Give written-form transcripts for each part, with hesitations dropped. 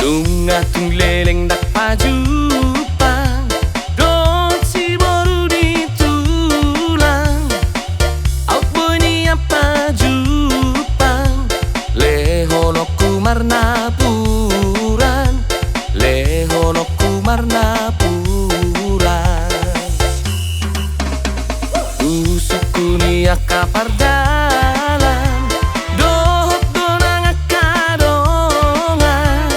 Lunga tung leleng dak pajupang Don si boru di tulang Out boy ni apa jupang Lehono kumarna puran Lehono kumarna puran Usuku ni akapar dalam Dohop donang akadongan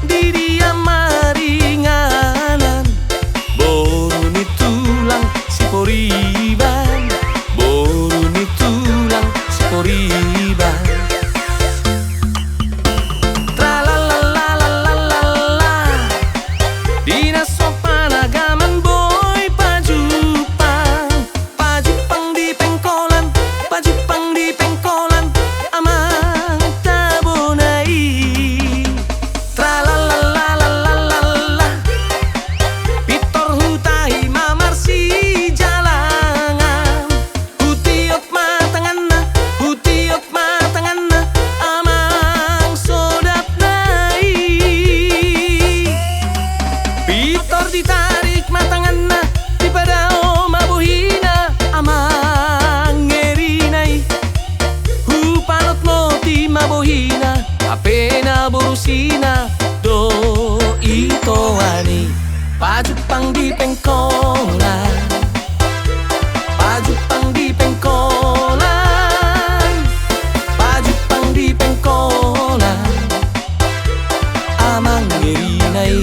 Di dia maringanan Boru ni tulang si poriban Boru ni tulang si poriban Dina sopan agaman boy pajupang Pajupang di pengkolan Pajupang di pengkolan Amang tabonai Tralalalalalalala Pitor hutai mamar si jalangan Hutiop matangan na Hutiop matangan na Amang sodap nai Pitor ditarik matangan na di padao mabuhina amang ngerinay Hupalot mo ti mabuhina apena borusina do ito ani Pajupang di pengkolan Pajupang di pengkolan Pajupang di pengkolan amang ngerinay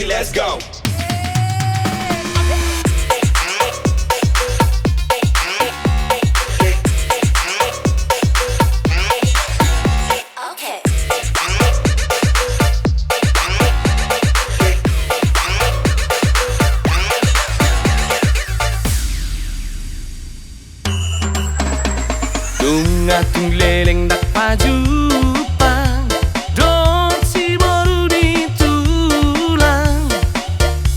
Let's go. Lunga tung leleng dak pajupang Don si boru di tulang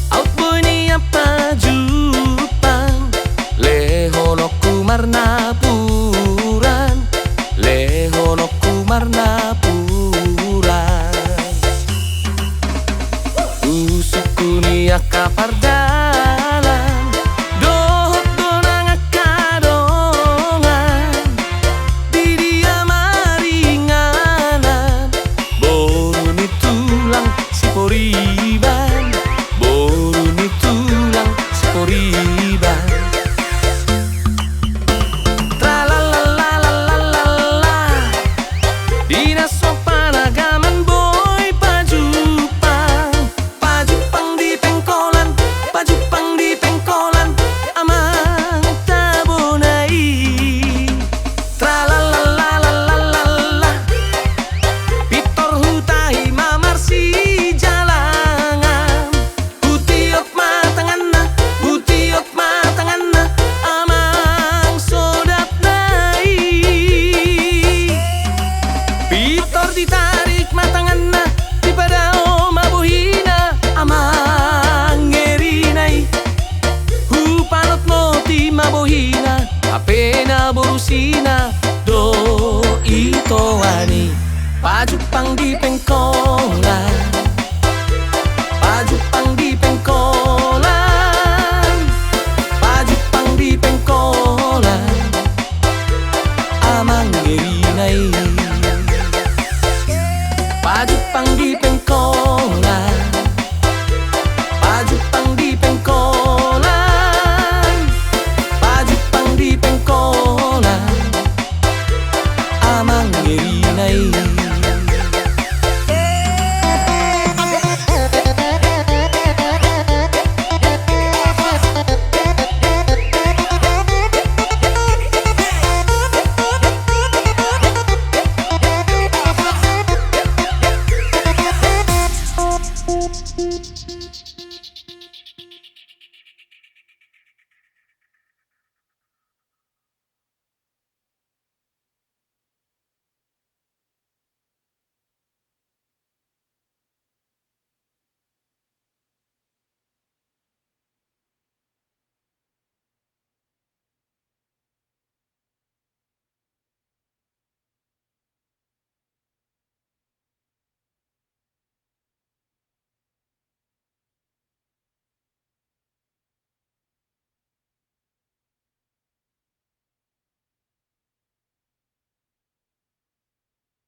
Out boy ni apa jupang Lehono kumarna puran Lehono kumarna puran Usuku ni akapar dalam Dohop donang akadongan Di dia maringanan Boru ni tulang si poriban Boru ni tulang si poriban Tralalalalalalala Dina sopan agaman boy pajupang Pajupang di pengkolan Pajupang di pengkolan amang tabonai Tralalalalalalala Pitor hutai mamar si jalangan Hutiop matangan na Hutiop matangan na amang sodap nai Pitor ditarik matangan na di padao mabuhina amang ngerinay Hupalot mo ti mabuhina apena borusina do ito ani Pajupang di pengkolan Pajupang di pengkolan Pajupang di pengkolan amang ngerinay Pajupang di pengkolan Pajupang di pengkolan Pajupang di pengkolan amang ngerinay